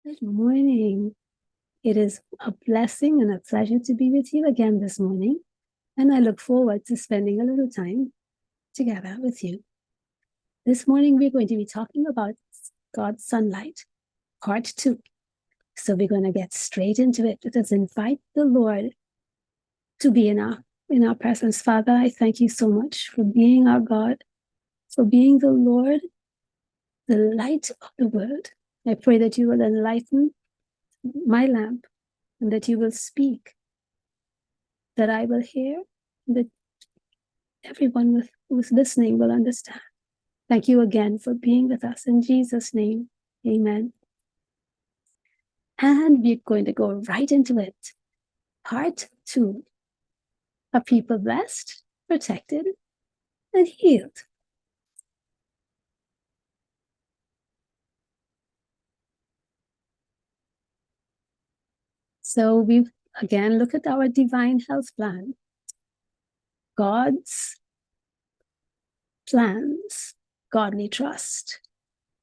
Good morning. It is a blessing and a pleasure to be with you again this morning, and I look forward to spending a little time together with you. This morning, we're going to be talking about God's sunlight, part 2. So we're going to get straight into it. Let us invite the Lord to be in our presence. Father, I thank you so much for being our God, for being the Lord, the light of the world. I pray that you will enlighten my lamp and that you will speak, that I will hear, that everyone who's listening will understand. Thank you again for being with us. In Jesus' name, amen. And we're going to go right into it. Part 2. Are people blessed, protected, and healed? So we again look at our divine health plan. God's plans, godly trust,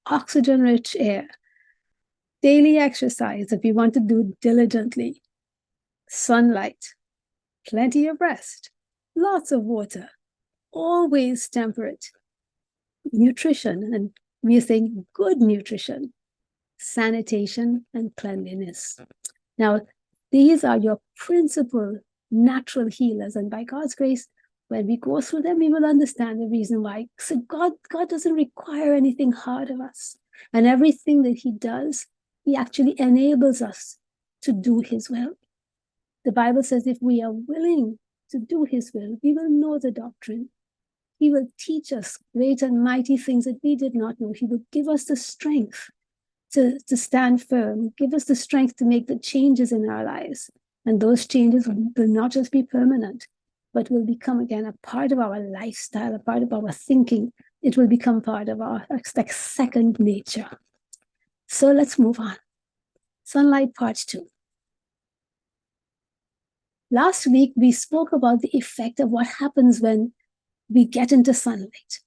oxygen-rich air, daily exercise that we want to do diligently, sunlight, plenty of rest, lots of water, always temperate, nutrition, and we're saying good nutrition, sanitation, and cleanliness. Now, these are your principal natural healers, and by God's grace, when we go through them, we will understand the reason why. So God doesn't require anything hard of us, and everything that He does, He actually enables us to do His will. The Bible says if we are willing to do His will, we will know the doctrine. He will teach us great and mighty things that we did not know. He will give us the strength to stand firm, give us the strength to make the changes in our lives. And those changes will not just be permanent, but will become again a part of our lifestyle, a part of our thinking. It will become part of our like second nature. So let's move on. Sunlight part 2. Last week, we spoke about the effect of what happens when we get into sunlight.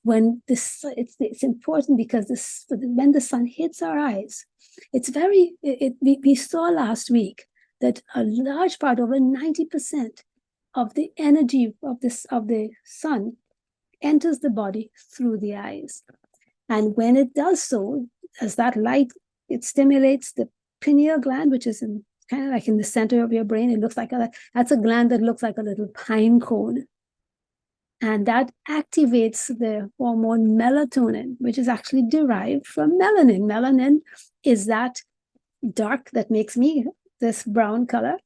When it's important because when the sun hits our eyes, we saw last week that a large part, over 90% of the energy of the sun enters the body through the eyes. And when it does so, as that light, it stimulates the pineal gland, which is kind of like in the center of your brain. It looks like that's a gland that looks like a little pine cone. And that activates the hormone melatonin, which is actually derived from melanin. Melanin is that dark that makes me this brown color.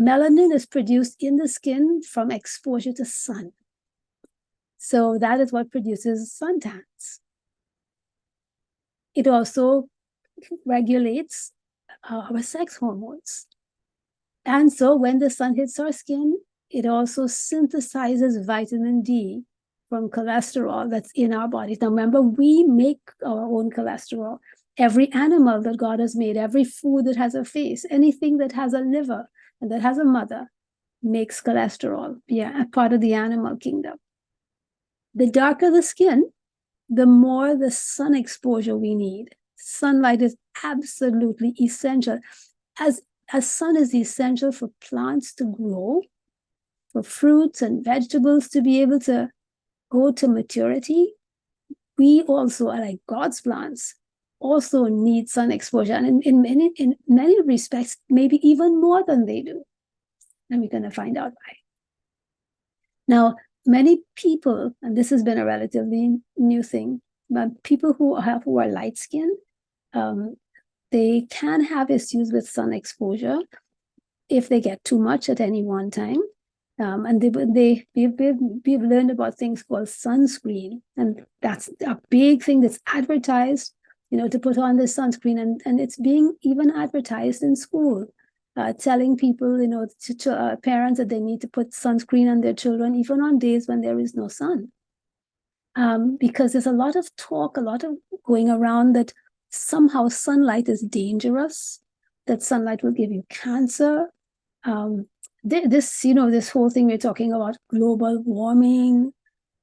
Melanin is produced in the skin from exposure to sun. So that is what produces suntans. It also regulates our sex hormones. And so when the sun hits our skin, it also synthesizes vitamin D from cholesterol that's in our bodies. Now, remember, we make our own cholesterol. Every animal that God has made, every food that has a face, anything that has a liver and that has a mother makes cholesterol. Yeah, a part of the animal kingdom. The darker the skin, the more the sun exposure we need. Sunlight is absolutely essential. As sun is essential for plants to grow, for fruits and vegetables to be able to go to maturity, we also, like God's plants, also need sun exposure. And in many respects, maybe even more than they do. And we're going to find out why. Now, many people, and this has been a relatively new thing, but people who are light-skinned, they can have issues with sun exposure if they get too much at any one time. And we've learned about things called sunscreen, and that's a big thing that's advertised, to put on the sunscreen, and it's being even advertised in school, telling people, to parents that they need to put sunscreen on their children, even on days when there is no sun. Because there's a lot of talk, a lot of going around that somehow sunlight is dangerous, that sunlight will give you cancer. This whole thing we're talking about global warming,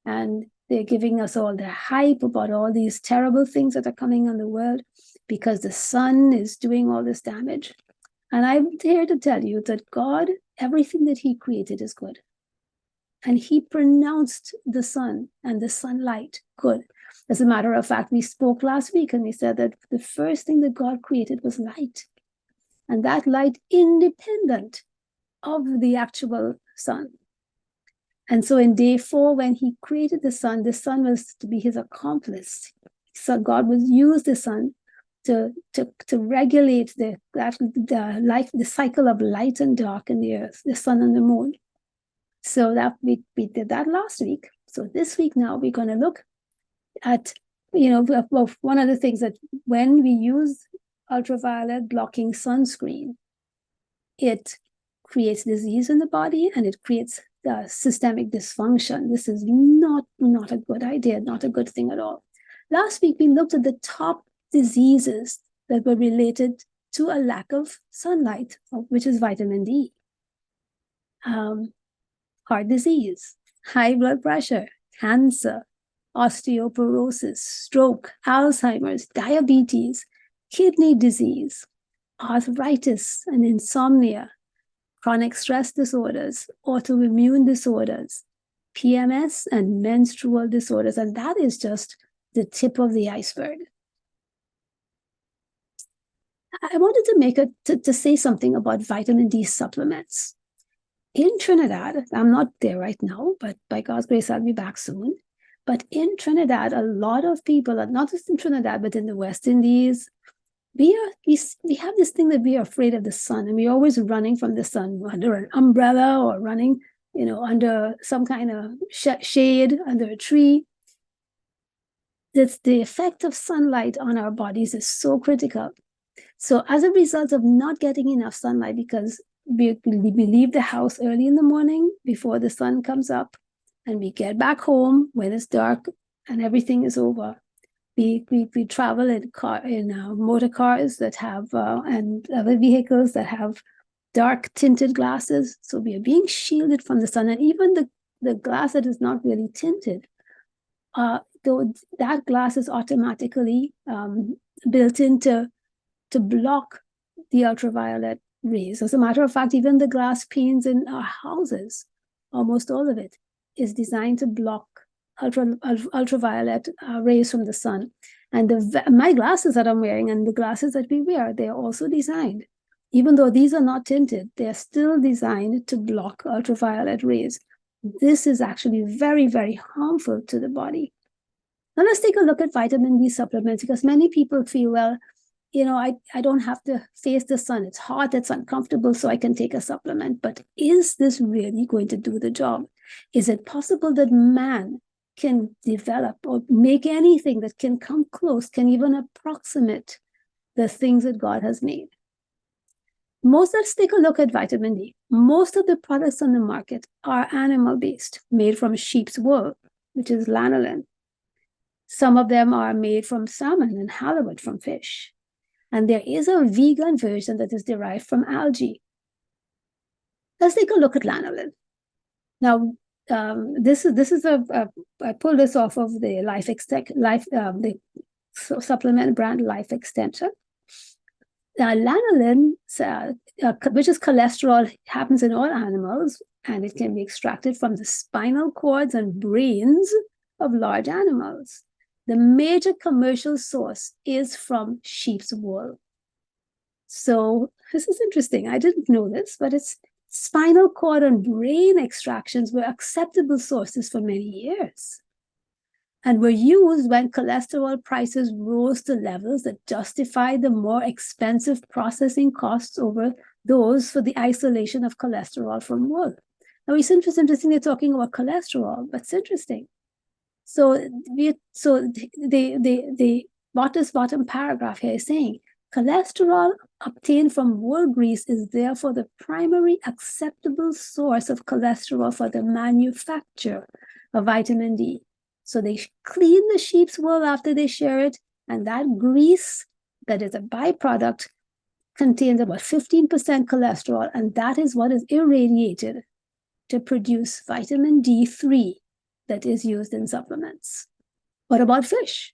and they're giving us all the hype about all these terrible things that are coming on the world. because the sun is doing all this damage. And I'm here to tell you that God, everything that he created is good. And he pronounced the sun and the sunlight good. As a matter of fact, we spoke last week and we said that the first thing that God created was light. And that light independent of the actual sun. And so in day 4, when he created the sun was to be his accomplice. So God would use the sun to regulate the cycle of light and dark in the earth, the sun and the moon. So that we did that last week. So this week now we're going to look at, one of the things that when we use ultraviolet blocking sunscreen, it creates disease in the body and it creates systemic dysfunction. This is not a good idea, not a good thing at all. Last week, we looked at the top diseases that were related to a lack of sunlight, which is vitamin D. Heart disease, high blood pressure, cancer, osteoporosis, stroke, Alzheimer's, diabetes, kidney disease, arthritis and insomnia, chronic stress disorders, autoimmune disorders, PMS, and menstrual disorders. And that is just the tip of the iceberg. I wanted to say something about vitamin D supplements. In Trinidad, I'm not there right now, but by God's grace, I'll be back soon. But in Trinidad, a lot of people, not just in Trinidad, but in the West Indies, we have this thing that we are afraid of the sun, and we're always running from the sun under an umbrella or running, under some kind of shade under a tree. That's the effect of sunlight on our bodies is so critical. So as a result of not getting enough sunlight, because we leave the house early in the morning before the sun comes up, and we get back home when it's dark and everything is over. We travel in motor cars that have and other vehicles that have dark tinted glasses. So we are being shielded from the sun, and even the glass that is not really tinted, though that glass is automatically built in to block the ultraviolet rays. As a matter of fact, even the glass panes in our houses, almost all of it, is designed to block ultraviolet rays from the sun. And my glasses that I'm wearing and the glasses that we wear, they're also designed, even though these are not tinted, they're still designed to block ultraviolet rays. This is actually very, very harmful to the body. Now let's take a look at vitamin D supplements, because many people feel, well, I don't have to face the sun. It's hot, it's uncomfortable, so I can take a supplement. But is this really going to do the job? Is it possible that man can develop or make anything that can come close, can even approximate the things that God has made? Let's take a look at vitamin D. Most of the products on the market are animal-based, made from sheep's wool, which is lanolin. Some of them are made from salmon and halibut from fish. And there is a vegan version that is derived from algae. Let's take a look at lanolin. Now, this is I pulled this off of the the supplement brand Life Extension. Lanolin, which is cholesterol, happens in all animals, and it can be extracted from the spinal cords and brains of large animals. The major commercial source is from sheep's wool. So this is interesting. I didn't know this, but it's spinal cord and brain extractions were acceptable sources for many years and were used when cholesterol prices rose to levels that justified the more expensive processing costs over those for the isolation of cholesterol from wool. Now, it's interesting they're talking about cholesterol, but it's interesting. So the bottom paragraph here is saying, cholesterol obtained from wool grease is therefore the primary acceptable source of cholesterol for the manufacture of vitamin D. So they clean the sheep's wool after they shear it, and that grease that is a byproduct contains about 15% cholesterol, and that is what is irradiated to produce vitamin D3 that is used in supplements. What about fish?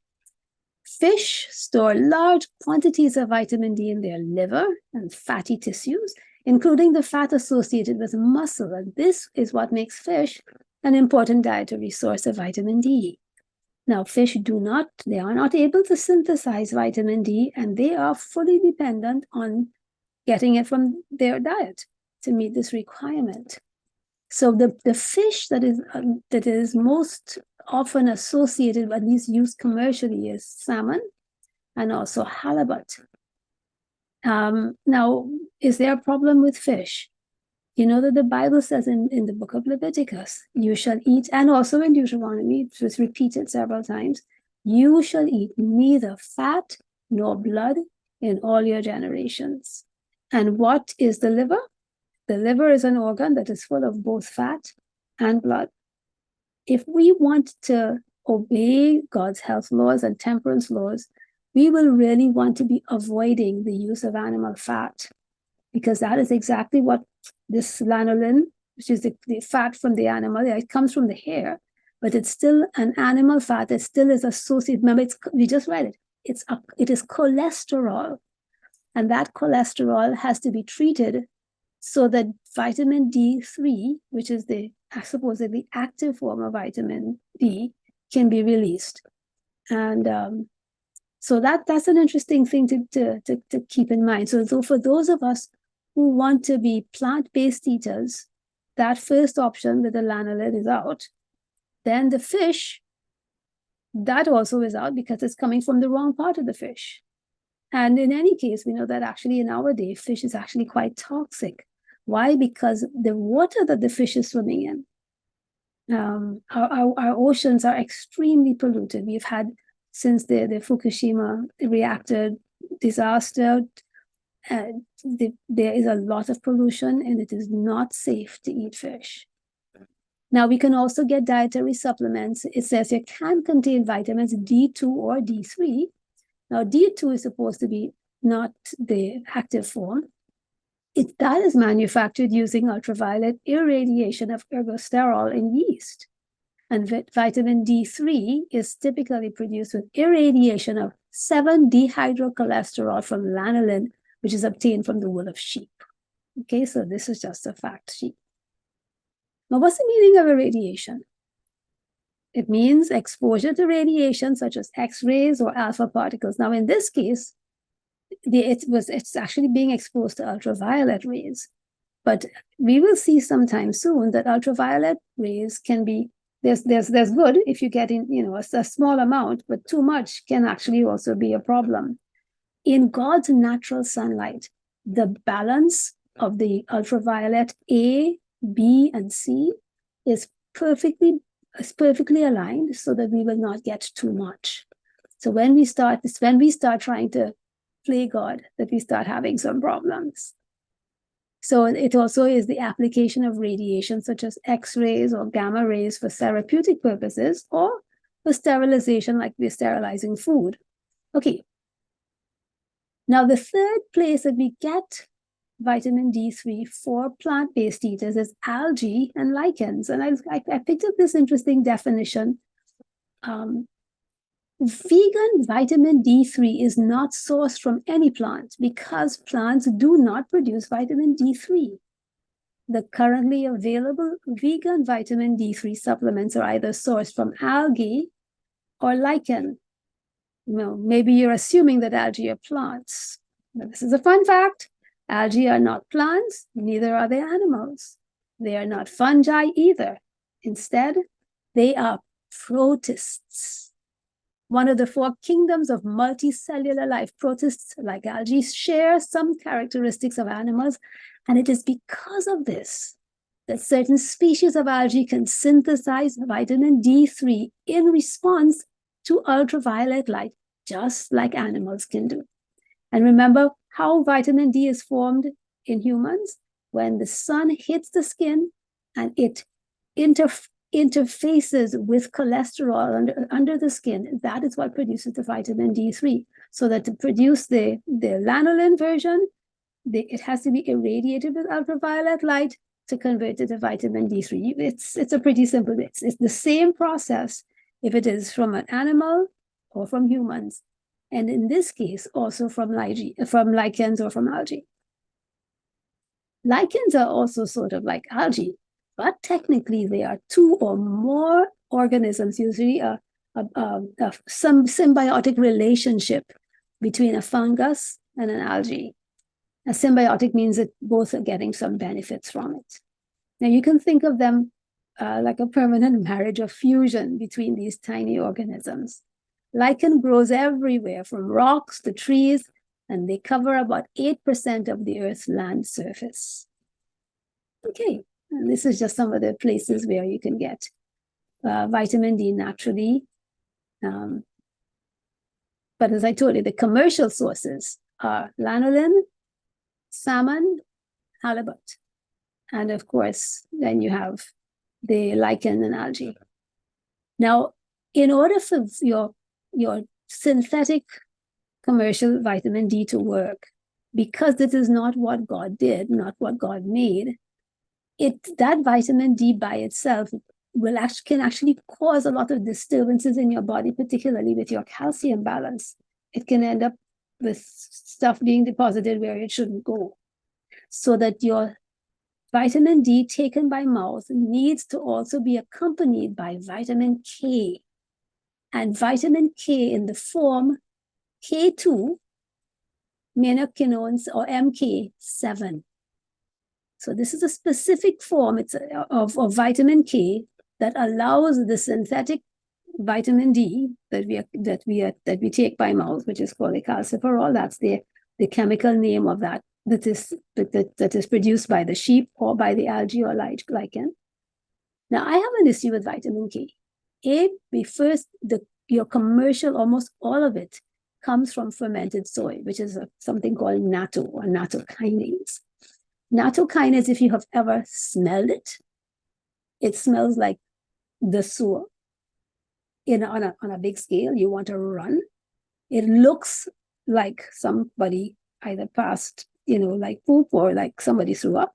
Fish store large quantities of vitamin D in their liver and fatty tissues, including the fat associated with muscle. And this is what makes fish an important dietary source of vitamin D. Now, fish they are not able to synthesize vitamin D, and they are fully dependent on getting it from their diet to meet this requirement. So the fish that is most often associated, at least used commercially, is salmon and also halibut. Now, is there a problem with fish? You know that the Bible says in the book of Leviticus, you shall eat, and also in Deuteronomy, it was repeated several times, you shall eat neither fat nor blood in all your generations. And what is the liver? The liver is an organ that is full of both fat and blood. If we want to obey God's health laws and temperance laws, we will really want to be avoiding the use of animal fat, because that is exactly what this lanolin, which is the fat from the animal, it comes from the hair, but it's still an animal fat. It still is associated. Remember, we just read it. It is cholesterol, and that cholesterol has to be treated so that vitamin D3, which is the supposedly active form of vitamin D, can be released. And so that's an interesting thing to keep in mind. So for those of us who want to be plant-based eaters, that first option with the lanolin is out. Then the fish, that also is out because it's coming from the wrong part of the fish. And in any case, we know that actually in our day, fish is actually quite toxic. Why? Because the water that the fish is swimming in, our oceans are extremely polluted. We've had, since the Fukushima reactor disaster, there is a lot of pollution, and it is not safe to eat fish. Now, we can also get dietary supplements. It says it can contain vitamins D2 or D3. Now, D2 is supposed to be not the active form. That is manufactured using ultraviolet irradiation of ergosterol in yeast. And vitamin D3 is typically produced with irradiation of 7-dehydrocholesterol from lanolin, which is obtained from the wool of sheep. Okay, so this is just a fact sheet. Now, what's the meaning of irradiation? It means exposure to radiation such as X-rays or alpha particles. Now, in this case, it's actually being exposed to ultraviolet rays. But we will see sometime soon that ultraviolet rays can be, there's good if you get in, a small amount, but too much can actually also be a problem. In God's natural sunlight, the balance of the ultraviolet A, B, and C is perfectly aligned so that we will not get too much. So when we start trying to play God, that we start having some problems. So it also is the application of radiation such as X-rays or gamma rays for therapeutic purposes or for sterilization, like we're sterilizing food. Okay. Now, the third place that we get vitamin D3 for plant-based eaters is algae and lichens. And I picked up this interesting definition. Vegan vitamin D3 is not sourced from any plant because plants do not produce vitamin D3. The currently available vegan vitamin D3 supplements are either sourced from algae or lichen. Maybe you're assuming that algae are plants. But this is a fun fact. Algae are not plants, neither are they animals. They are not fungi either. Instead, they are protists. One of the 4 kingdoms of multicellular life. Protists, like algae, share some characteristics of animals, and it is because of this that certain species of algae can synthesize vitamin D3 in response to ultraviolet light, just like animals can do. And remember how vitamin D is formed in humans? When the sun hits the skin and it interfaces with cholesterol under the skin, that is what produces the vitamin D3. So that to produce the lanolin version, it has to be irradiated with ultraviolet light to convert it to vitamin D3. It's a pretty simple, it's the same process if it is from an animal or from humans. And in this case, also from lichens or from algae. Lichens are also sort of like algae, but technically they are two or more organisms, usually some symbiotic relationship between a fungus and an algae. A symbiotic means that both are getting some benefits from it. Now you can think of them like a permanent marriage or fusion between these tiny organisms. Lichen grows everywhere from rocks to trees, and they cover about 8% of the Earth's land surface. Okay, and this is just some of the places where you can get vitamin D naturally. But as I told you, the commercial sources are lanolin, salmon, halibut. And of course, then you have the lichen and algae. Now, in order for your synthetic commercial vitamin D to work, because it is not what God did, not what God made, that vitamin D by itself can actually cause a lot of disturbances in your body, particularly with your calcium balance. It can end up with stuff being deposited where it shouldn't go. So that your vitamin D taken by mouth needs to also be accompanied by vitamin K. And vitamin K in the form K2, menaquinones, or MK7. So this is a specific form of vitamin K that allows the synthetic vitamin D that we take by mouth, which is called a calciferol. That's the chemical name of that is produced by the sheep or by the algae or lichen. Now I have an issue with vitamin K. Your commercial, almost all of it comes from fermented soy, which is something called natto or nattokinase. Nattokinase, if you have ever smelled it, it smells like the sewer. On a big scale, you want to run. It looks like somebody either passed, like poop or like somebody threw up.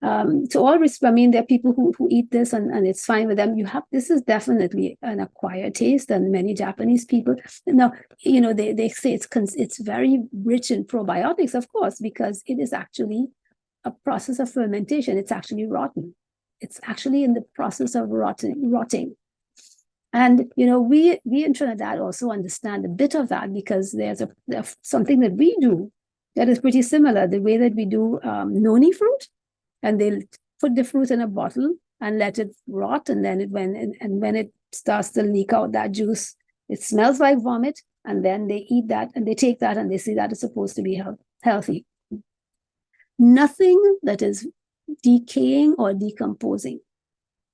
There are people who eat this and it's fine with them. This is definitely an acquired taste, and many Japanese people now, they say it's very rich in probiotics, of course, because it is actually a process of fermentation. It's actually rotten. It's actually in the process of rotting. And we in Trinidad also understand a bit of that, because there's something that we do that is pretty similar. The way that we do noni fruit, and they'll put the fruit in a bottle and let it rot, and then when it starts to leak out that juice, it smells like vomit, and then they eat that and they take that and they say that is supposed to be healthy. Nothing that is decaying or decomposing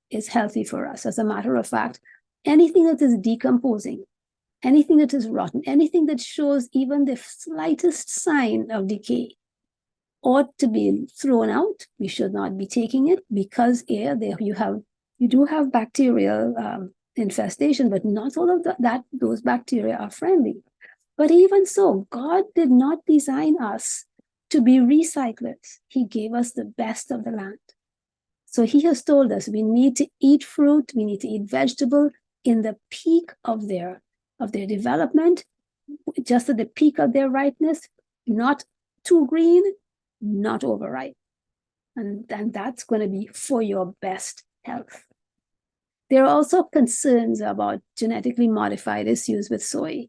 is healthy for us. As a matter of fact, anything that is decomposing, anything that is rotten, anything that shows even the slightest sign of decay ought to be thrown out. We should not be taking it, because you do have bacterial infestation, but not all of those bacteria are friendly. But even so, God did not design us to be recyclers. He gave us the best of the land. So he has told us we need to eat fruit, we need to eat vegetable in the peak of their development, just at the peak of their ripeness, not too green, not overripe. And that's going to be for your best health. There are also concerns about genetically modified issues with soy.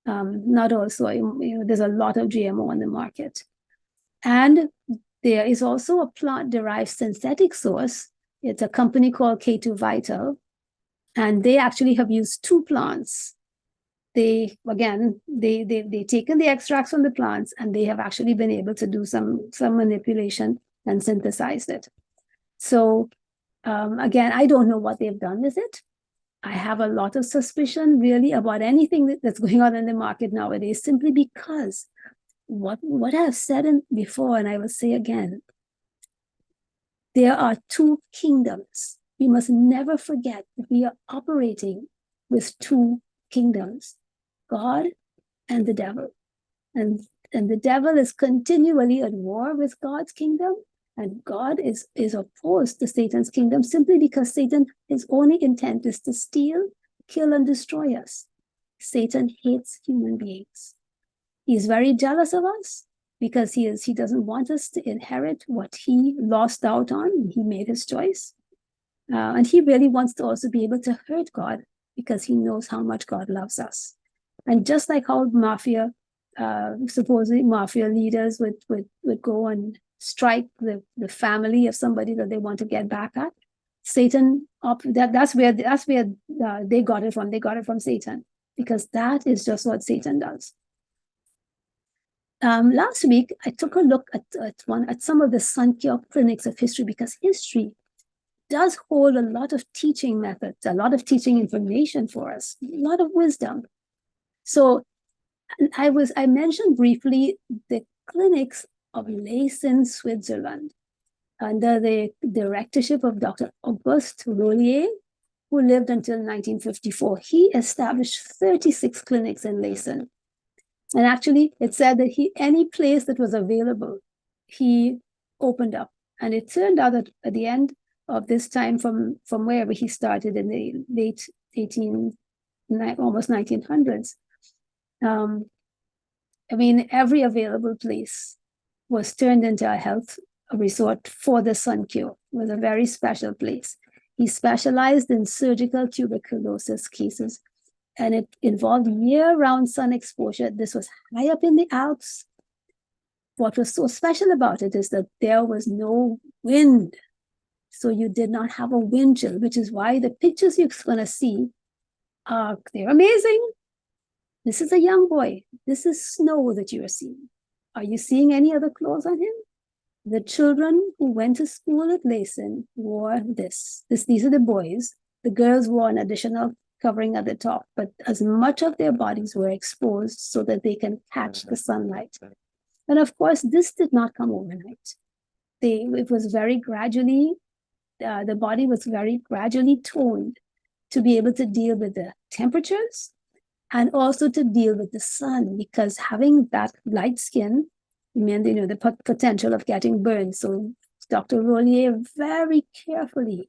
Not all soy, there's a lot of GMO on the market. And there is also a plant-derived synthetic source. It's a company called K2 Vital, and they actually have used two plants. They've taken the extracts from the plants, and they have actually been able to do some manipulation and synthesized it. So again, I don't know what they've done with it. I have a lot of suspicion really about anything that's going on in the market nowadays, simply because what I've said before, and I will say again, there are two kingdoms. We must never forget that we are operating with two kingdoms, God and the devil. And the devil is continually at war with God's kingdom, and God is opposed to Satan's kingdom, simply because his only intent is to steal, kill, and destroy us. Satan hates human beings. He's very jealous of us because he doesn't want us to inherit what he lost out on. He made his choice. And he really wants to also be able to hurt God because he knows how much God loves us. And just like how mafia, supposedly mafia leaders would go and strike the family of somebody that they want to get back at, Satan, that's where they got it from. They got it from Satan, because that is just what Satan does. Last week, I took a look at some of the sun cure clinics of history, because history does hold a lot of teaching methods, a lot of teaching information for us, a lot of wisdom. So I mentioned briefly the clinics of Leysin, Switzerland, under the directorship of Dr. Auguste Rollier, who lived until 1954. He established 36 clinics in Leysin. And actually, it said that any place that was available, he opened up. And it turned out that at the end of this time, from wherever he started in the late almost 1900s, every available place was turned into a health resort for the sun cure. It was a very special place. He specialized in surgical tuberculosis cases, and it involved year-round sun exposure. This was high up in the Alps. What was so special about it is that there was no wind. So you did not have a wind chill, which is why the pictures you're going to see they're amazing. This is a young boy. This is snow that you are seeing. Are you seeing any other clothes on him? The children who went to school at Leysin wore this. These are the boys. The girls wore an additional covering at the top, but as much of their bodies were exposed so that they can catch the sunlight. And of course, this did not come overnight. It was very gradually, the body was very gradually toned to be able to deal with the temperatures and also to deal with the sun, because having that light skin meant, the potential of getting burned. So Dr. Rollier very carefully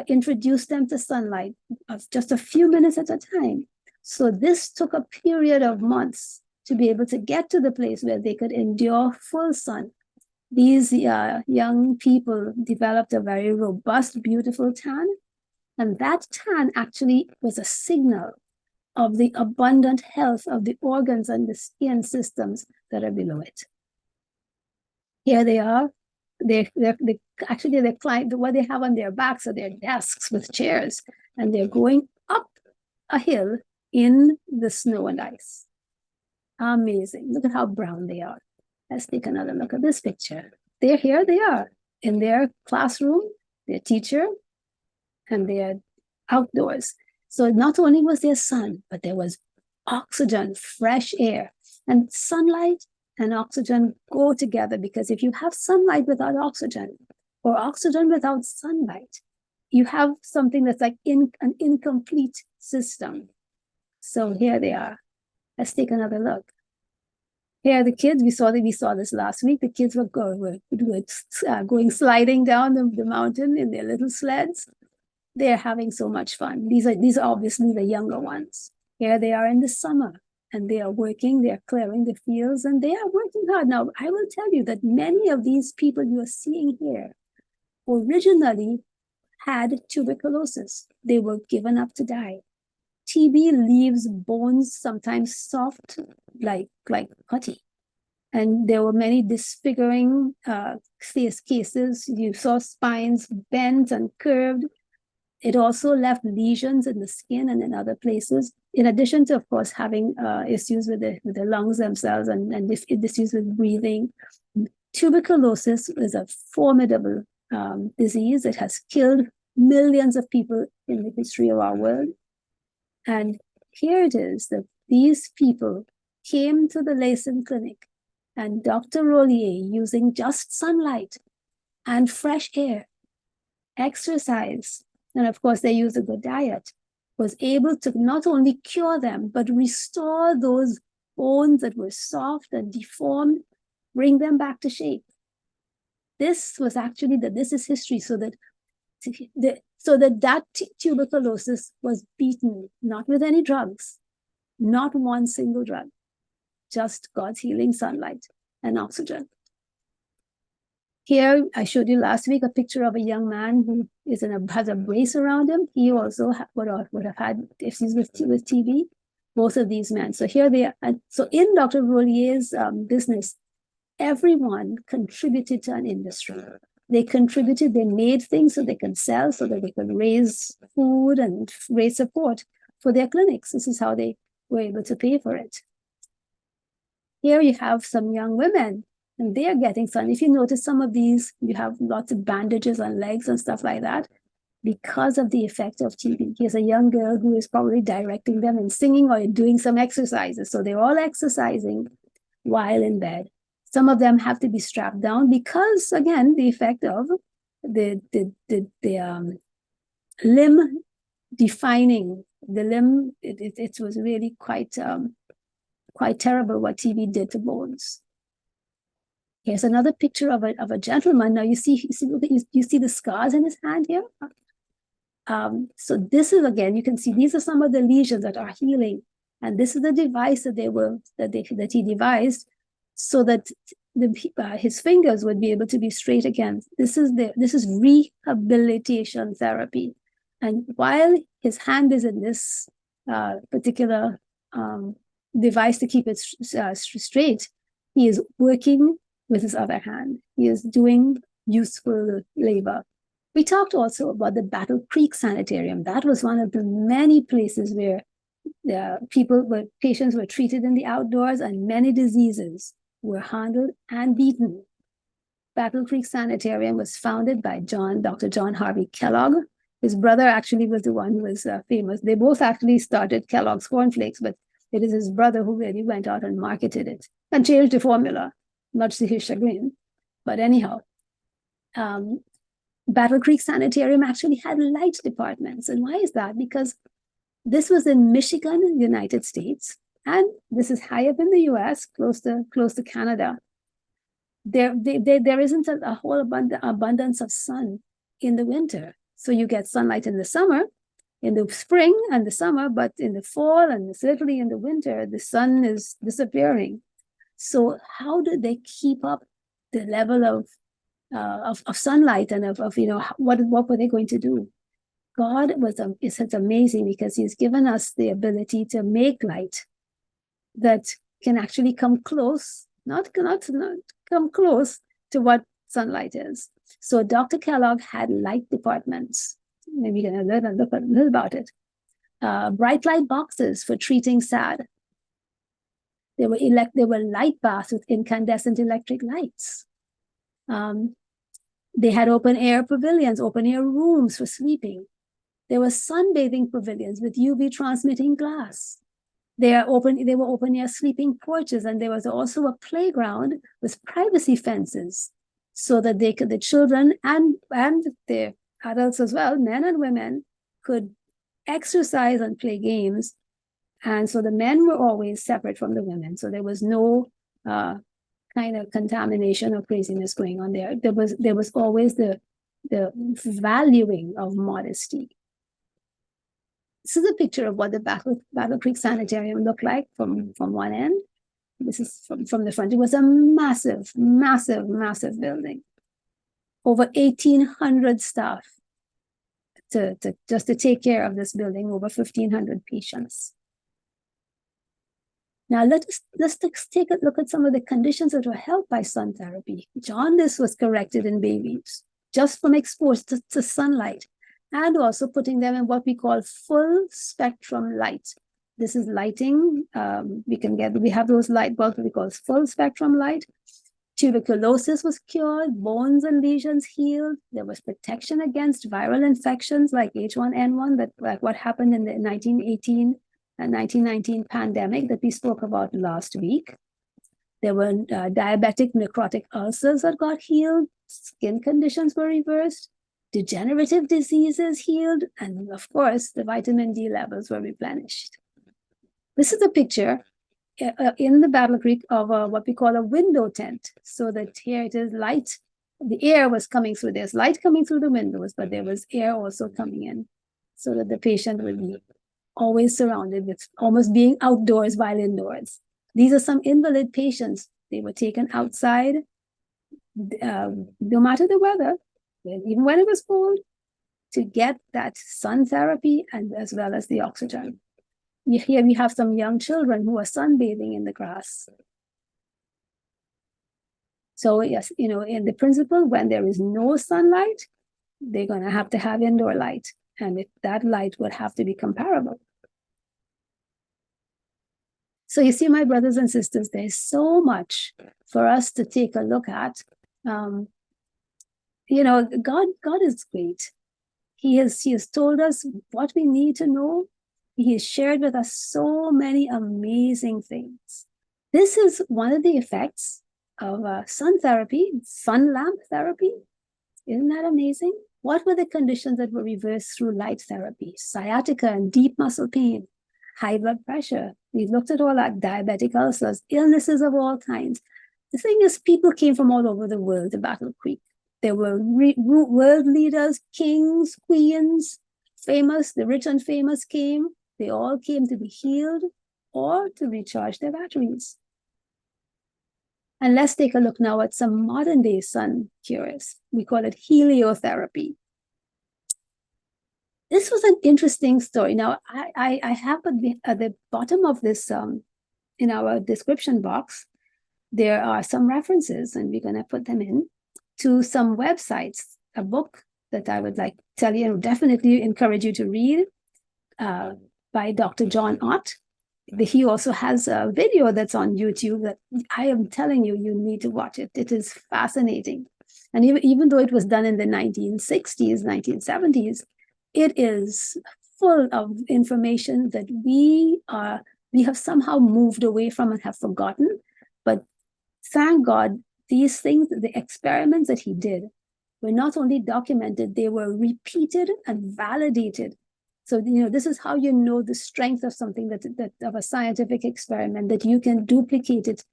introduced them to sunlight of just a few minutes at a time. So this took a period of months to be able to get to the place where they could endure full sun. These young people developed a very robust, beautiful tan. And that tan actually was a signal of the abundant health of the organs and the skin systems that are below it. Here they are. Actually, what they have on their backs are their desks with chairs, and they're going up a hill in the snow and ice. Amazing. Look at how brown they are. Let's take another look at this picture. They are in their classroom, their teacher, and they're outdoors. So not only was there sun, but there was oxygen, fresh air, and sunlight and oxygen go together, because if you have sunlight without oxygen or oxygen without sunlight, you have something that's like an incomplete system. So here they are. Let's take another look. Here are the kids. We saw this last week. The kids were going sliding down the mountain in their little sleds. They're having so much fun. These are obviously the younger ones. Here they are in the summer, and they are working, they're clearing the fields, and they are working hard. Now, I will tell you that many of these people you are seeing here originally had tuberculosis. They were given up to die. TB leaves bones sometimes soft, like putty. And there were many disfiguring cases. You saw spines bent and curved. It also left lesions in the skin and in other places, in addition to, of course, having issues with the lungs themselves and issues with breathing. Tuberculosis is a formidable disease. It has killed millions of people in the history of our world. And here it is that these people came to the Leysin clinic, and Dr. Rollier, using just sunlight and fresh air, exercise, and of course they used a good diet, was able to not only cure them, but restore those bones that were soft and deformed, bring them back to shape. This is history, so that So that tuberculosis was beaten, not with any drugs, not one single drug, just God's healing sunlight and oxygen. Here, I showed you last week a picture of a young man who has a brace around him. He also would have had issues with TB, both of these men. So here they are. And so in Dr. Rollier's business, everyone contributed to an industry. They contributed, they made things so they can sell, so that they could raise food and raise support for their clinics. This is how they were able to pay for it. Here you have some young women, and they are getting sun. If you notice some of these, you have lots of bandages on legs and stuff like that because of the effect of TB. Here's a young girl who is probably directing them and singing or doing some exercises. So they're all exercising while in bed. Some of them have to be strapped down because, again, the effect of the limb defining, the limb, it was really quite terrible what TB did to bones. Here's another picture of a gentleman. Now you see the scars in his hand here. So this is, again, you can see these are some of the lesions that are healing, and this is the device that he devised so that his fingers would be able to be straight again. This is rehabilitation therapy, and while his hand is in this particular device to keep it straight, he is working with his other hand. He is doing useful labor. We talked also about the Battle Creek Sanitarium. That was one of the many places where patients were treated in the outdoors, and many diseases were handled and beaten. Battle Creek Sanitarium was founded by Dr. John Harvey Kellogg. His brother actually was the one who was famous. They both actually started Kellogg's Cornflakes, but it is his brother who really went out and marketed it and changed the formula, much to his chagrin. But anyhow, Battle Creek Sanitarium actually had light departments. And why is that? Because this was in Michigan, United States, and this is high up in the US, close to Canada. There isn't a whole abundance of sun in the winter. So you get sunlight in the summer, in the spring and the summer, but in the fall and certainly in the winter, the sun is disappearing. So how did they keep up the level of sunlight and of what were they going to do? God is amazing because He's given us the ability to make light that can actually come close, not come close to what sunlight is. So Dr. Kellogg had light departments. Maybe you can learn a little about it. Bright light boxes for treating SAD. There were light baths with incandescent electric lights. They had open air pavilions, open air rooms for sleeping. There were sunbathing pavilions with UV transmitting glass. They were open air sleeping porches, and there was also a playground with privacy fences, so that the children and the adults as well, men and women, could exercise and play games. And so the men were always separate from the women, so there was no kind of contamination or craziness going on there. There was always the valuing of modesty. This is a picture of what the Battle Creek Sanitarium looked like from one end. This is from the front. It was a massive, massive, massive building. Over 1,800 staff to take care of this building, over 1,500 patients. Now let's take a look at some of the conditions that were helped by sun therapy. Jaundice was corrected in babies just from exposure to sunlight, and also putting them in what we call full spectrum light. This is lighting. We have those light bulbs we call full spectrum light. Tuberculosis was cured, bones and lesions healed. There was protection against viral infections like H1N1, like what happened in the 1918 and 1919 pandemic that we spoke about last week. There were diabetic necrotic ulcers that got healed. Skin conditions were reversed. Degenerative diseases healed. And of course, the vitamin D levels were replenished. This is a picture in the Battle Creek of what we call a window tent. So that here it is light the air was coming through. There's light coming through the windows, but there was air also coming in, so that the patient would be always surrounded with almost being outdoors while indoors. These are some invalid patients. They were taken outside, no matter the weather, even when it was cold, to get that sun therapy and as well as the oxygen. Here we have some young children who are sunbathing in the grass. So yes, in the principle, when there is no sunlight, they're going to have indoor light, and that light would have to be comparable. So you see, my brothers and sisters, there's so much for us to take a look at. God is great. He has told us what we need to know. He has shared with us so many amazing things. This is one of the effects of sun therapy, sun lamp therapy. Isn't that amazing? What were the conditions that were reversed through light therapy? Sciatica and deep muscle pain, high blood pressure. We've looked at all that, diabetic ulcers, illnesses of all kinds. The thing is, people came from all over the world to Battle Creek. There were world leaders, kings, queens, famous, the rich and famous came. They all came to be healed or to recharge their batteries. And let's take a look now at some modern day sun cures. We call it heliotherapy. This was an interesting story. Now, I have at the bottom of this, in our description box, there are some references, and we're going to put them in, to some websites, a book that I would like to tell you and definitely encourage you to read by Dr. John Ott. He also has a video that's on YouTube that I am telling you, you need to watch it. It is fascinating. And even though it was done in the 1960s, 1970s, it is full of information that we have somehow moved away from and have forgotten. But thank God, these things, the experiments that he did, were not only documented, they were repeated and validated. So, this is how you know the strength of something that of a scientific experiment, that you can duplicate it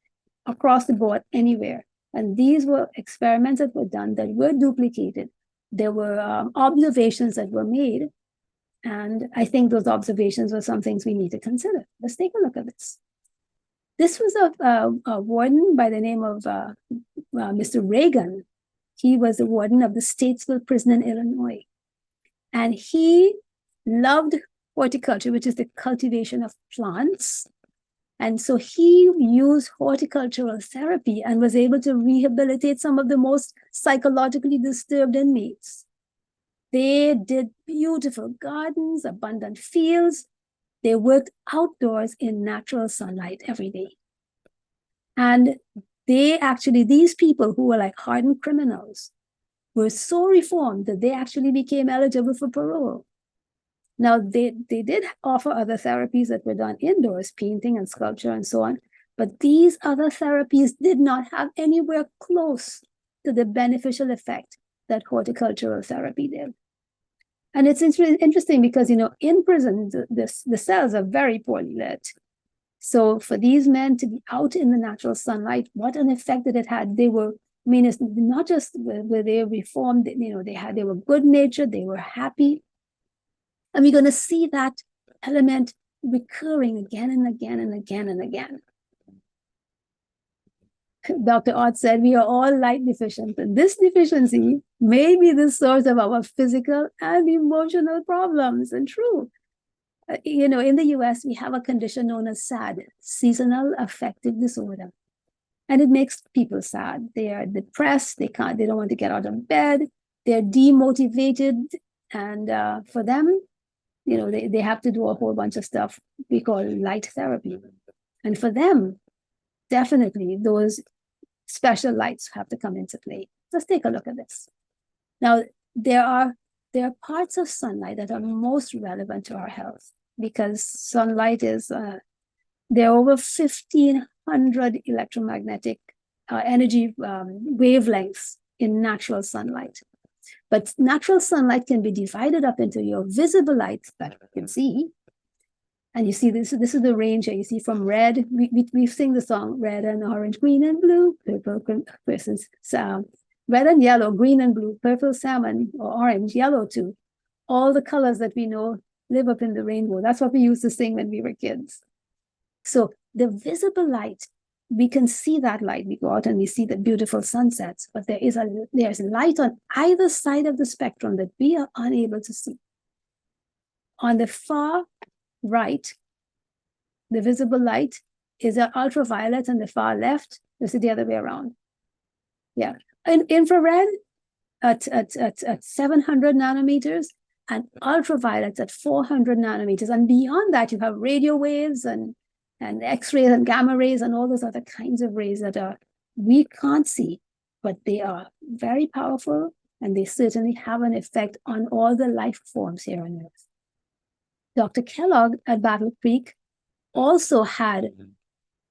across the board anywhere. And these were experiments that were done that were duplicated. There were observations that were made. And I think those observations were some things we need to consider. Let's take a look at this. This was a warden by the name of Mr. Reagan. He was the warden of the Statesville prison in Illinois. And he loved horticulture, which is the cultivation of plants. And so he used horticultural therapy and was able to rehabilitate some of the most psychologically disturbed inmates. They did beautiful gardens, abundant fields. They worked outdoors in natural sunlight every day. And these people who were like hardened criminals were so reformed that they actually became eligible for parole. Now, they did offer other therapies that were done indoors, painting and sculpture and so on, but these other therapies did not have anywhere close to the beneficial effect that horticultural therapy did. And it's interesting because, in prison, the cells are very poorly lit. So for these men to be out in the natural sunlight, what an effect that it had. It's not just were they reformed, they were good-natured, they were happy. And we're going to see that element recurring again and again and again and again. Dr. Ott said, we are all light deficient, and this deficiency may be the source of our physical and emotional problems. And true. In the US, we have a condition known as SAD, seasonal affective disorder. And it makes people sad. They are depressed. They don't want to get out of bed. They're demotivated. And for them, they have to do a whole bunch of stuff we call light therapy. And for them, definitely those special lights have to come into play. Let's take a look at this. Now, there are parts of sunlight that are most relevant to our health, because sunlight is, there are over 1,500 electromagnetic energy wavelengths in natural sunlight. But natural sunlight can be divided up into your visible light that you can see. And you see, this is the range here. You see from red, we sing the song, red and orange, green and blue, purple, for instance. So red and yellow, green and blue, purple, salmon, or orange, yellow too. All the colors that we know live up in the rainbow. That's what we used to sing when we were kids. So the visible light, we can see that light. We go out and we see the beautiful sunsets, but there's light on either side of the spectrum that we are unable to see. On the far right, the visible light is an ultraviolet, and the far left is the other way around. Yeah. In infrared at 700 nanometers, and ultraviolet at 400 nanometers. And beyond that, you have radio waves and X-rays and gamma rays and all those other kinds of rays that we can't see, but they are very powerful, and they certainly have an effect on all the life forms here on Earth. Dr. Kellogg at Battle Creek also had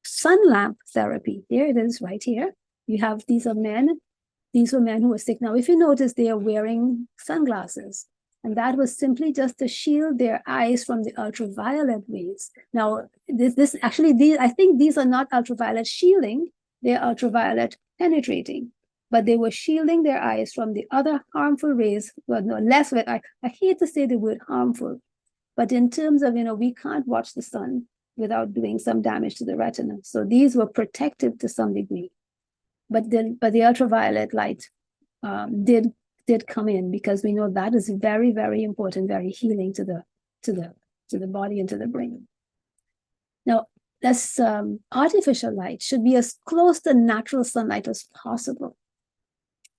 sun lamp therapy. Here it is right here. You have, these are men. These were men who were sick. Now, if you notice, they are wearing sunglasses. And that was simply just to shield their eyes from the ultraviolet rays. Now, I think these are not ultraviolet shielding, they're ultraviolet penetrating. But they were shielding their eyes from the other harmful rays. Well, no, less, I hate to say the word harmful, but in terms of, we can't watch the sun without doing some damage to the retina. So these were protective to some degree. But the ultraviolet light did come in, because we know that is very, very important, very healing to the body and to the brain. Now, this artificial light should be as close to natural sunlight as possible.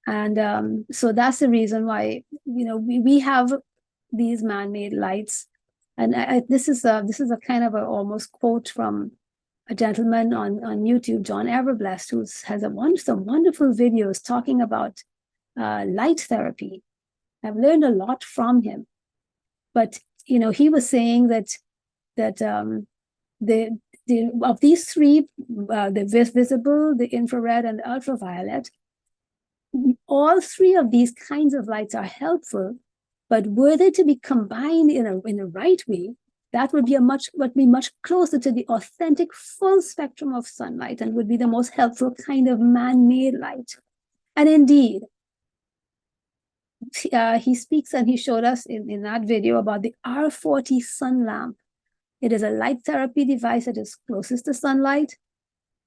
And so that's the reason why, we have these man-made lights. And this is a kind of almost quote from a gentleman on YouTube, John Everblest, who has some wonderful videos talking about light therapy. I've learned a lot from him. But he was saying that of these three, the visible, the infrared, and the ultraviolet, all three of these kinds of lights are helpful. But were they to be combined in a right way, that would be much closer to the authentic full spectrum of sunlight, and would be the most helpful kind of man-made light. And indeed, he speaks, and he showed us in that video about the R40 sun lamp. It is a light therapy device that is closest to sunlight.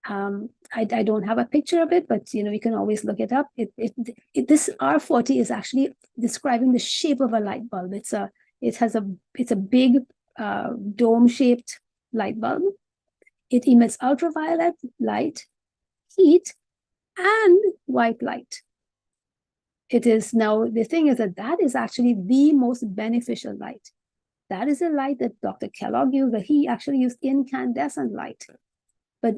I don't have a picture of it, but you can always look it up. This R40 is actually describing the shape of a light bulb. It's a big dome-shaped light bulb. It emits ultraviolet light, heat, and white light. It is now, the thing is that is actually the most beneficial light. That is a light that Dr. Kellogg used, but he actually used incandescent light. But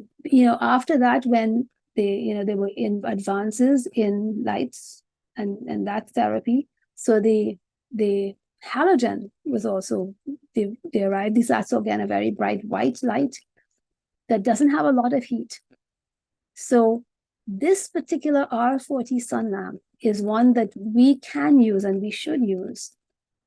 after that, when there were advances in lights and that therapy, so the halogen was also they arrived. This is also again a very bright white light that doesn't have a lot of heat. So this particular R40 sun lamp is one that we can use and we should use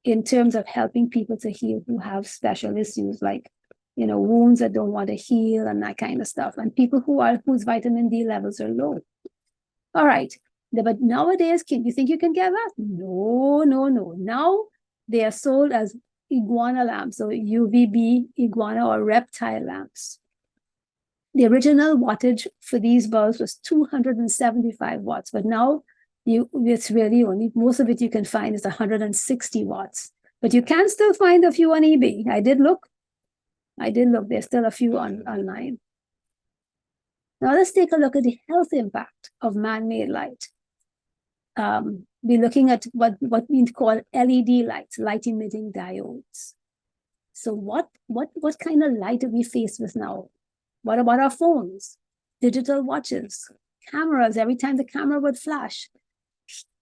in terms of helping people to heal who have special issues like wounds that don't want to heal and that kind of stuff, and people whose vitamin D levels are low. All right, but nowadays, you think you can get that? No. Now they are sold as iguana lamps, so UVB iguana or reptile lamps. The original wattage for these bulbs was 275 watts, but now it's really only, most of it you can find is 160 watts. But you can still find a few on eBay. I did look. There's still a few online. Now let's take a look at the health impact of man-made light. We're looking at what we call LED lights, light-emitting diodes. So what kind of light are we faced with now? What about our phones, digital watches, cameras? Every time the camera would flash,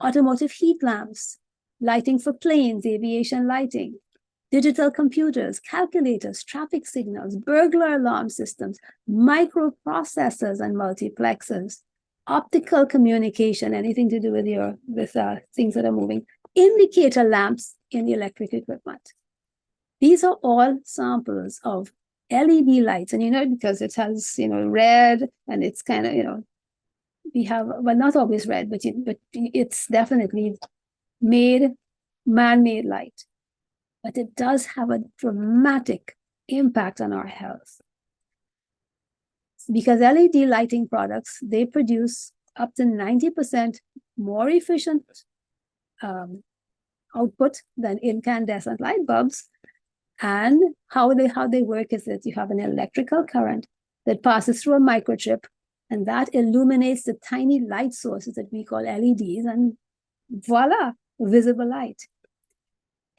automotive heat lamps, lighting for planes, aviation lighting, digital computers, calculators, traffic signals, burglar alarm systems, microprocessors and multiplexers, optical communication, anything to do with things that are moving, indicator lamps in electric equipment. These are all samples of LED lights, and because it has red and it's kind of we have, well, not always red, but it's definitely man-made light. But it does have a dramatic impact on our health. Because LED lighting products, they produce up to 90% more efficient output than incandescent light bulbs. And how they work is that you have an electrical current that passes through a microchip, and that illuminates the tiny light sources that we call LEDs, and voila, visible light.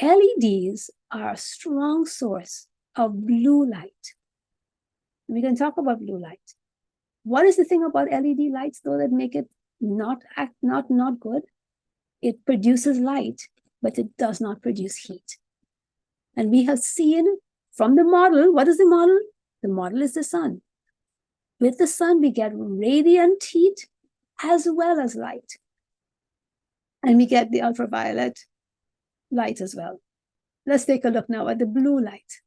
LEDs are a strong source of blue light. We can talk about blue light. What is the thing about LED lights, though, that make it not good? It produces light, but it does not produce heat. And we have seen from the model, what is the model? The model is the sun. With the sun, we get radiant heat as well as light. And we get the ultraviolet light as well. Let's take a look now at the blue light.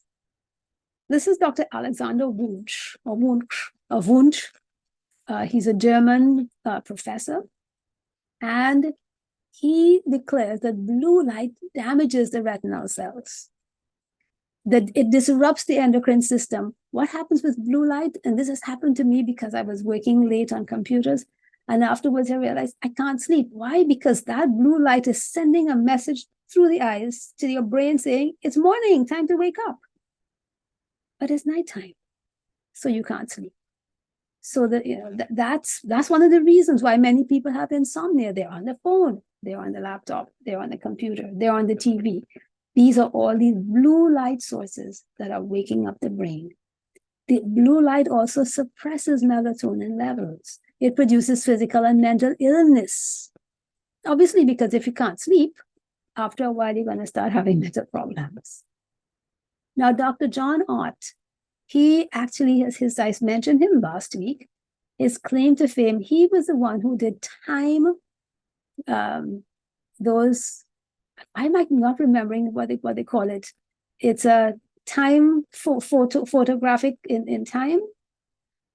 This is Dr. Alexander Wunsch, or Wunsch. He's a German professor, and he declares that blue light damages the retinal cells, that it disrupts the endocrine system. What happens with blue light, and this has happened to me because I was working late on computers, and afterwards I realized I can't sleep. Why? Because that blue light is sending a message through the eyes to your brain saying, it's morning, time to wake up. But it's nighttime, so you can't sleep. So that's one of the reasons why many people have insomnia. They're on the phone, they're on the laptop, they're on the computer, they're on the TV. These are all these blue light sources that are waking up the brain. The blue light also suppresses melatonin levels. It produces physical and mental illness. Obviously, because if you can't sleep, after a while, you're going to start having mental problems. Now, Dr. John Ott, he actually, I mentioned him last week, his claim to fame, he was the one who did time, those, I'm not remembering what they call it. It's a time photographic in time.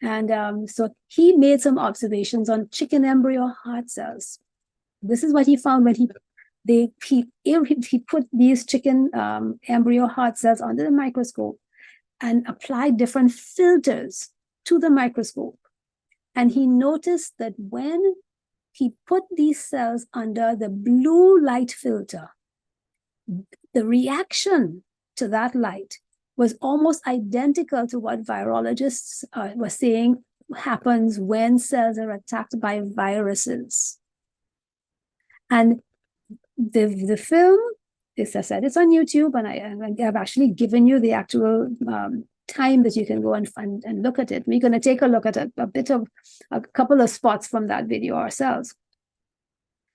And so he made some observations on chicken embryo heart cells. This is what he found when he put these chicken embryo heart cells under the microscope and applied different filters to the microscope. And he noticed that when he put these cells under the blue light filter, the reaction to that light was almost identical to what virologists were saying happens when cells are attacked by viruses. And the film, as I said, it's on YouTube, and I've actually given you the actual time that you can go and look at it. We're going to take a look at a couple of spots from that video ourselves.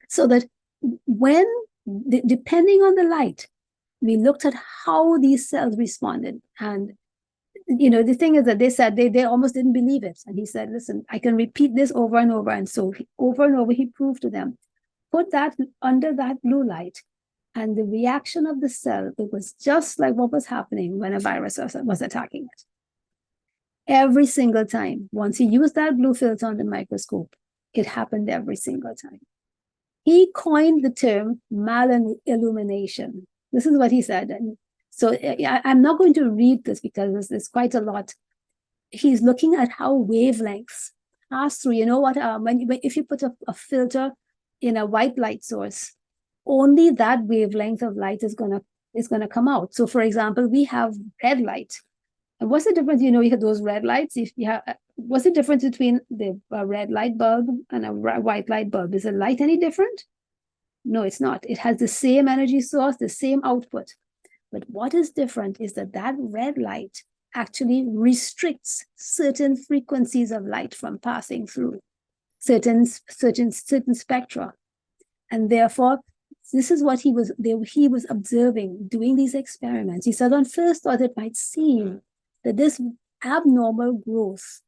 So that when, depending on the light, we looked at how these cells responded. And, the thing is that they said they almost didn't believe it. And he said, listen, I can repeat this over and over. And so over and over, he proved to them, put that under that blue light, and the reaction of the cell, it was just like what was happening when a virus was attacking it. Every single time, once he used that blue filter on the microscope, it happened every single time. He coined the term malillumination. This is what he said. And so I'm not going to read this because there's quite a lot. He's looking at how wavelengths pass through. You know what? If you put a filter in a white light source, only that wavelength of light is gonna come out. So, for example, we have red light. And what's the difference? You have those red lights. What's the difference between the red light bulb and a white light bulb? Is the light any different? No, it's not. It has the same energy source, the same output. But what is different is that red light actually restricts certain frequencies of light from passing through certain spectra. And therefore, this is what he was observing, doing these experiments. He said on first thought, it might seem that this abnormal growth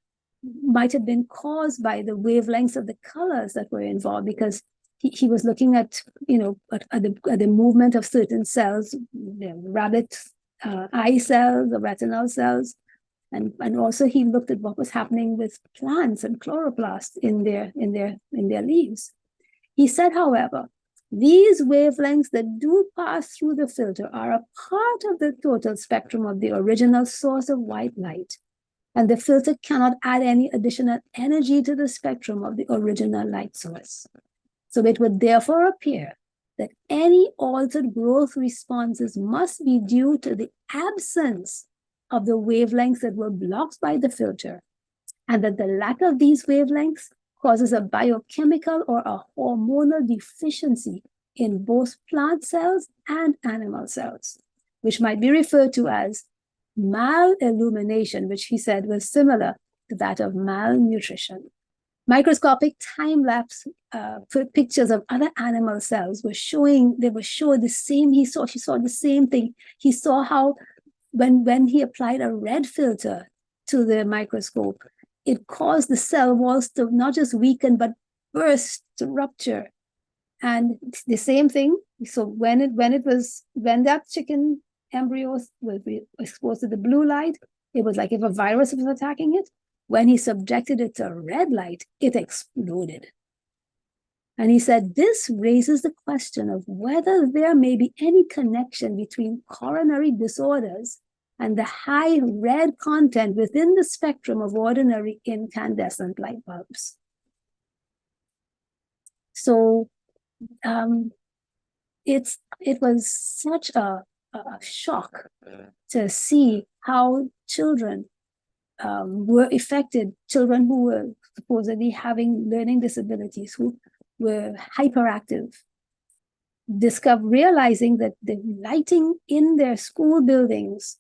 might have been caused by the wavelengths of the colors that were involved, because he was looking at, at the movement of certain cells, the rabbit eye cells, the retinal cells, And also he looked at what was happening with plants and chloroplasts in their leaves. He said, however, these wavelengths that do pass through the filter are a part of the total spectrum of the original source of white light, and the filter cannot add any additional energy to the spectrum of the original light source. So it would therefore appear that any altered growth responses must be due to the absence of the wavelengths that were blocked by the filter, and that the lack of these wavelengths causes a biochemical or a hormonal deficiency in both plant cells and animal cells, which might be referred to as malillumination, which he said was similar to that of malnutrition. Microscopic time-lapse pictures of other animal cells were showing the same. She saw the same thing. He saw how when he applied a red filter to the microscope, it caused the cell walls to not just weaken, but burst, to rupture. And the same thing. So when that chicken embryo was exposed to the blue light, it was like if a virus was attacking it. When he subjected it to red light, it exploded. And he said, this raises the question of whether there may be any connection between coronary disorders and the high red content within the spectrum of ordinary incandescent light bulbs. So it was such a shock to see how children were affected, children who were supposedly having learning disabilities, who were hyperactive, realizing that the lighting in their school buildings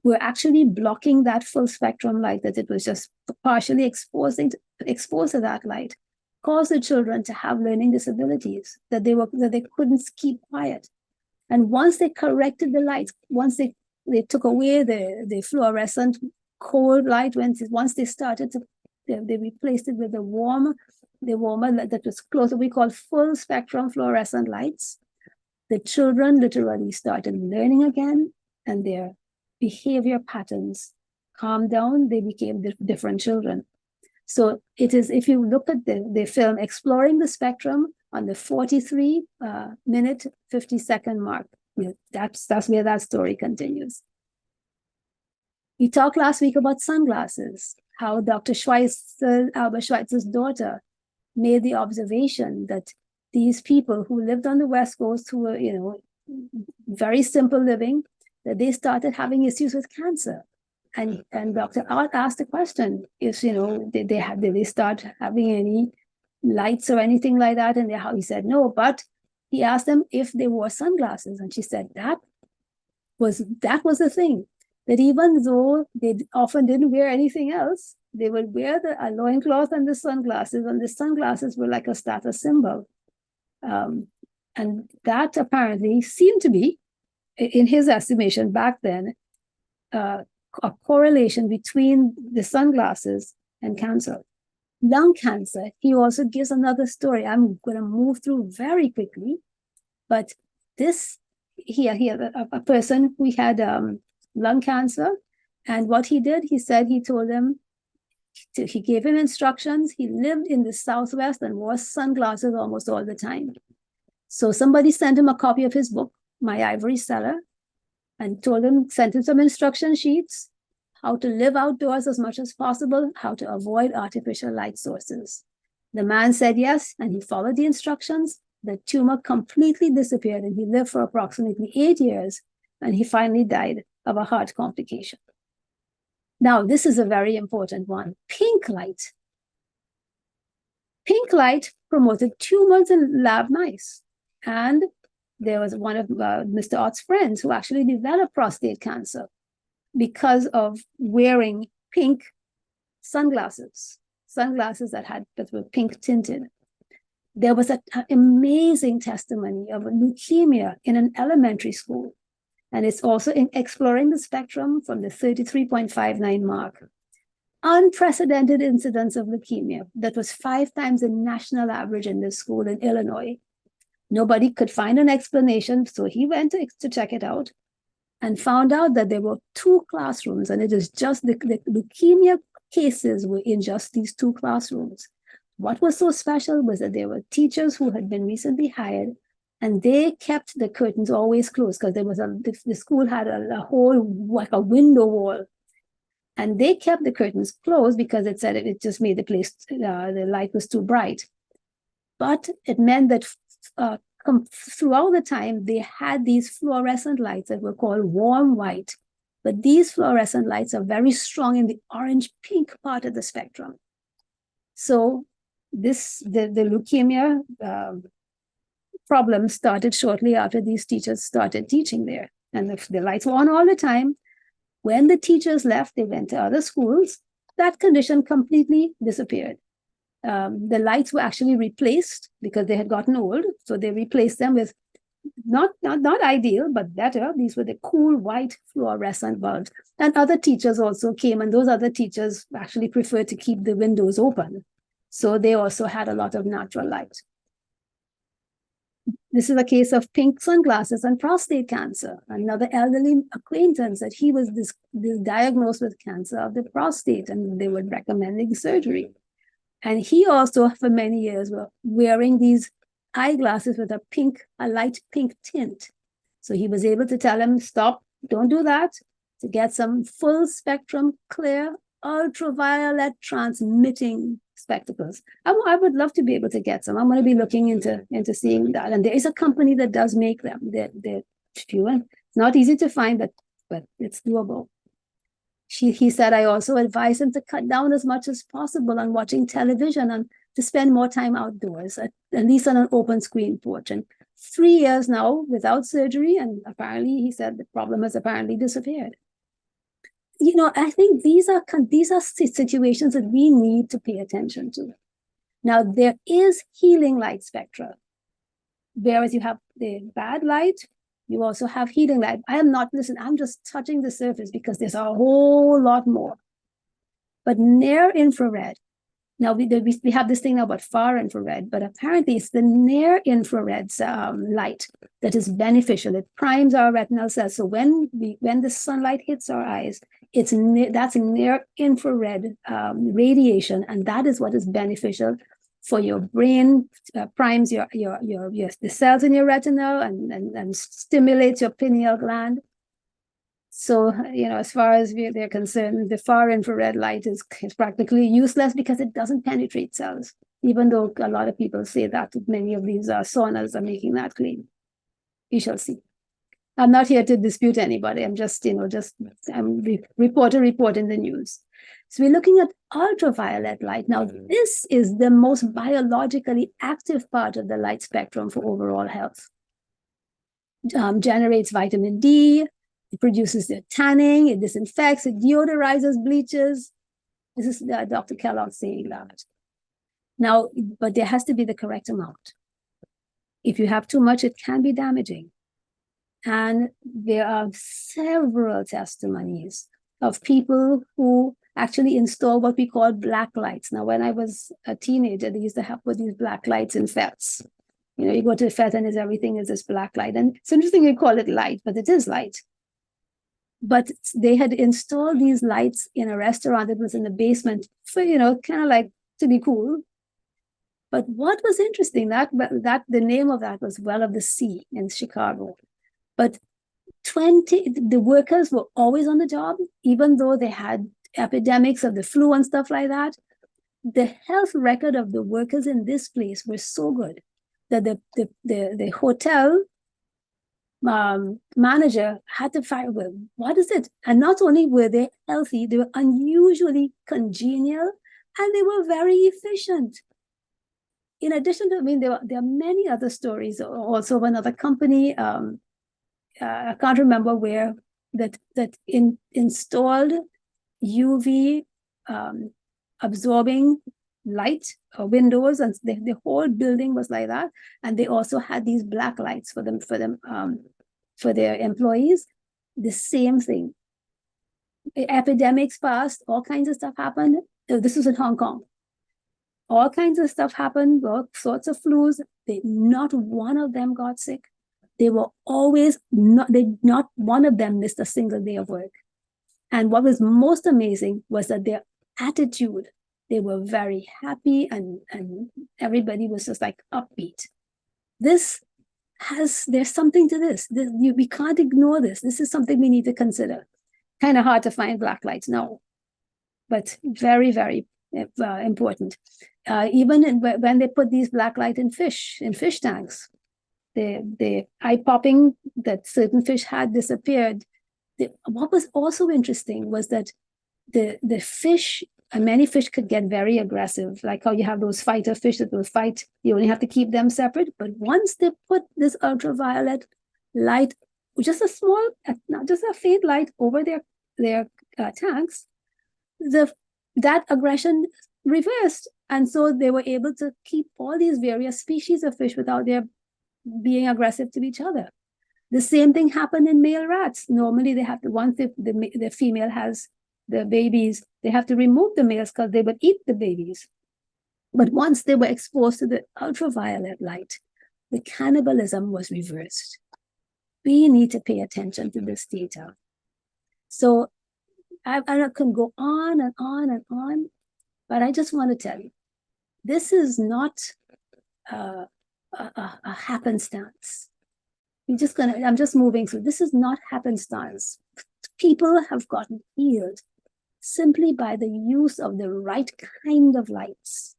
were actually blocking that full spectrum light, that it was just partially exposed to that light, caused the children to have learning disabilities, that they couldn't keep quiet. And once they corrected the lights, once they took away the fluorescent cold light, once they started to, they replaced it with the warmer that was closer, we call full spectrum fluorescent lights. The children literally started learning again, and their behavior patterns calmed down. They became different children. So it is, if you look at the film Exploring the Spectrum on the 43-minute, 50-second mark, that's where that story continues. We talked last week about sunglasses, how Dr. Albert Schweitzer's daughter made the observation that these people who lived on the West Coast, who were, very simple living, that they started having issues with cancer. And Dr. Art asked the question, did they start having any lights or anything like that? And he said no, but he asked them if they wore sunglasses. And she said that was the thing, that even though they often didn't wear anything else, they would wear a loincloth and the sunglasses were like a status symbol. And that apparently seemed to be, in his estimation back then, a correlation between the sunglasses and cancer. Lung cancer, he also gives another story. I'm going to move through very quickly, but this here, a person who had lung cancer, and what he did, he said, he told him, he gave him instructions. He lived in the Southwest and wore sunglasses almost all the time. So somebody sent him a copy of his book, My Ivory Cellar, and sent him some instruction sheets, how to live outdoors as much as possible, how to avoid artificial light sources. The man said yes, and he followed the instructions. The tumor completely disappeared, and he lived for approximately 8 years, and he finally died of a heart complication. Now, this is a very important one. Pink light. Pink light promoted tumors in lab mice. And there was one of Mr. Ott's friends who actually developed prostate cancer because of wearing pink sunglasses that were pink tinted. There was an amazing testimony of leukemia in an elementary school. And it's also in Exploring the Spectrum from the 33.59 mark. Unprecedented incidence of leukemia that was 5 times the national average in this school in Illinois. Nobody could find an explanation, so he went to check it out. and found out that there were 2 classrooms, and it is just the leukemia cases were in just these 2 classrooms. What was so special was that there were teachers who had been recently hired, and they kept the curtains always closed because the school had a whole, like a window wall. And they kept the curtains closed because it said it just made the place, the light was too bright. But it meant that throughout the time, they had these fluorescent lights that were called warm white. But these fluorescent lights are very strong in the orange-pink part of the spectrum. So the leukemia problem started shortly after these teachers started teaching there. And the lights were on all the time. When the teachers left, they went to other schools. That condition completely disappeared. The lights were actually replaced because they had gotten old. So they replaced them with not ideal, but better. These were the cool white fluorescent bulbs. And other teachers also came, and those other teachers actually preferred to keep the windows open. So they also had a lot of natural light. This is a case of pink sunglasses and prostate cancer. Another elderly acquaintance that he was diagnosed with cancer of the prostate, and they were recommending surgery. And he also, for many years, was wearing these eyeglasses with a light pink tint. So he was able to tell him, stop, don't do that, to get some full spectrum, clear, ultraviolet transmitting spectacles. I would love to be able to get some. I'm going to be looking into seeing that. And there is a company that does make them. They're few, and it's not easy to find, but it's doable. He said, I also advise him to cut down as much as possible on watching television and to spend more time outdoors, at least on an open screen porch. And 3 years now without surgery, and apparently he said the problem has apparently disappeared. I think these are situations that we need to pay attention to. Now, there is healing light spectra. Whereas you have the bad light, you also have healing light. I'm just touching the surface because there's a whole lot more. But near infrared, now we have this thing now about far infrared, but apparently it's the near infrared light that is beneficial. It primes our retinal cells. So when the sunlight hits our eyes, that's near infrared radiation, and that is what is beneficial for your brain. Primes the cells in your retinal and stimulates your pineal gland. So, as far as they're concerned, the far infrared light is practically useless because it doesn't penetrate cells, even though a lot of people say that many of these saunas are making that claim. We shall see. I'm not here to dispute anybody. I'm just, I'm reporting the news. So we're looking at ultraviolet light. Now, this is the most biologically active part of the light spectrum for overall health. Generates vitamin D. It produces the tanning, it disinfects, it deodorizes, bleaches. This is Dr. Kellogg saying that. Now, but there has to be the correct amount. If you have too much, it can be damaging. And there are several testimonies of people who actually install what we call black lights. Now, when I was a teenager, they used to have put these black lights in fetes. You go to a fete and everything is this black light. And it's interesting you call it light, but it is light. But they had installed these lights in a restaurant that was in the basement for, kind of like to be cool. But what was interesting, that the name of that was Well of the Sea in Chicago. But the workers were always on the job, even though they had epidemics of the flu and stuff like that. The health record of the workers in this place were so good that the hotel manager had to find, well, what is it? And not only were they healthy, they were unusually congenial, and they were very efficient. In addition to, there are many other stories also of another company. I can't remember where that installed UV absorbing light windows, and the whole building was like that. And they also had these black lights for their employees. The same thing. Epidemics passed, all kinds of stuff happened. This was in Hong Kong. All kinds of stuff happened, all sorts of flus. Not one of them got sick. They were always not one of them missed a single day of work. And what was most amazing was that their attitude, they were very happy and everybody was just like upbeat. There's something to this. We can't ignore this. This is something we need to consider. Kind of hard to find black lights now, but very, very important. Even when they put these black light in fish tanks, the eye popping that certain fish had disappeared. What was also interesting was that the fish, many fish could get very aggressive, like how you have those fighter fish that will fight. You only have to keep them separate. But once they put this ultraviolet light, just a small, not just a faint light over their tanks, that aggression reversed. And so they were able to keep all these various species of fish without their being aggressive to each other. The same thing happened in male rats. Normally they have to, once the female has the babies, they have to remove the males because they would eat the babies. But once they were exposed to the ultraviolet light, the cannibalism was reversed. We need to pay attention to this data. So I can go on and on and on, but I just want to tell you, this is not a happenstance. I'm just moving through. This is not happenstance. People have gotten healed simply by the use of the right kind of lights.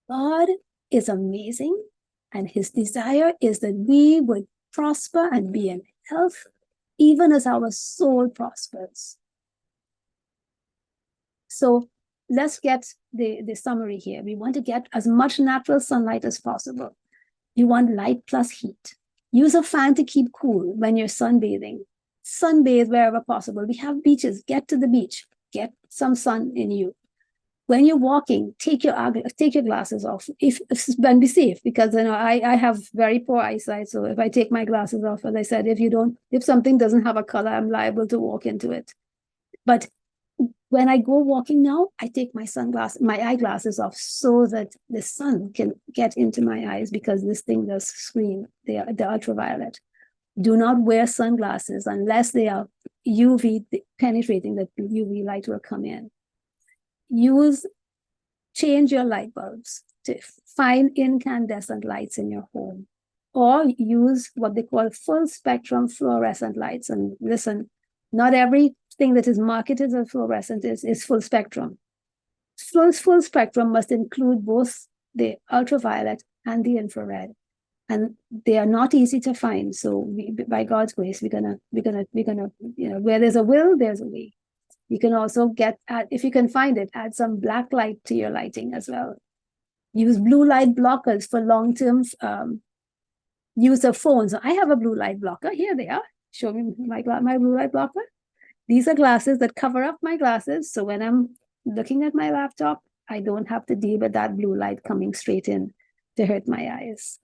God is amazing, and his desire is that we would prosper and be in health, even as our soul prospers. So let's get the summary here. We want to get as much natural sunlight as possible. You want light plus heat. Use a fan to keep cool when you're sunbathing. Sunbathe wherever possible. We have beaches. Get to the beach. Get some sun in you. When you're walking, take your glasses off. And be safe, because I have very poor eyesight. So if I take my glasses off, as I said, if something doesn't have a color, I'm liable to walk into it. But when I go walking now, I take my eyeglasses off so that the sun can get into my eyes, because this thing does screen the ultraviolet. Do not wear sunglasses unless they are UV penetrating, that UV light will come in. Change your light bulbs to find incandescent lights in your home, or use what they call full spectrum fluorescent lights. And listen, not everything that is marketed as fluorescent is full spectrum. Full spectrum must include both the ultraviolet and the infrared, and they are not easy to find. So by God's grace, we're gonna, where there's a will, there's a way. You can also if you can find it, add some black light to your lighting as well. Use blue light blockers for long-term use of phones. I have a blue light blocker. Here they are. Show me my blue light blocker. These are glasses that cover up my glasses. So when I'm looking at my laptop, I don't have to deal with that blue light coming straight in to hurt my eyes.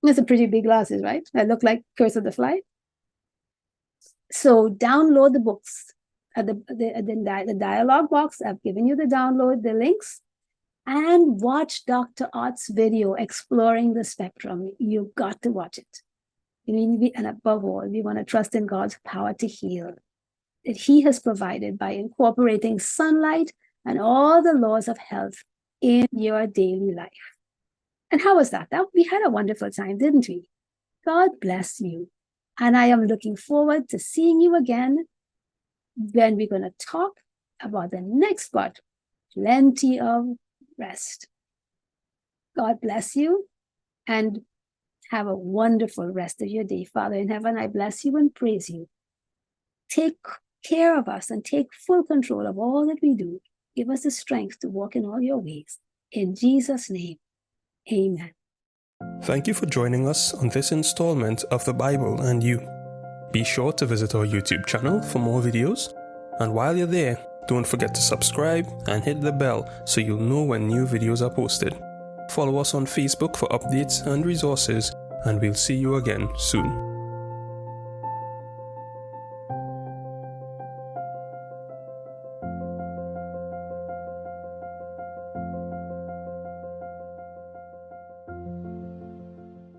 It's a pretty big glasses, right? I look like Curse of the Fly. So download the books at the dialogue box. I've given you the download, the links, and watch Dr. Ott's video exploring the spectrum. You've got to watch it. And above all, we want to trust in God's power to heal that he has provided by incorporating sunlight and all the laws of health in your daily life. And how was that? We had a wonderful time, didn't we? God bless you. And I am looking forward to seeing you again when we're going to talk about the next part, plenty of rest. God bless you and have a wonderful rest of your day. Father in heaven, I bless you and praise you. Take care of us and take full control of all that we do. Give us the strength to walk in all your ways. In Jesus' name, amen. Thank you for joining us on this installment of The Bible and You. Be sure to visit our YouTube channel for more videos. And while you're there, don't forget to subscribe and hit the bell so you'll know when new videos are posted. Follow us on Facebook for updates and resources, and we'll see you again soon.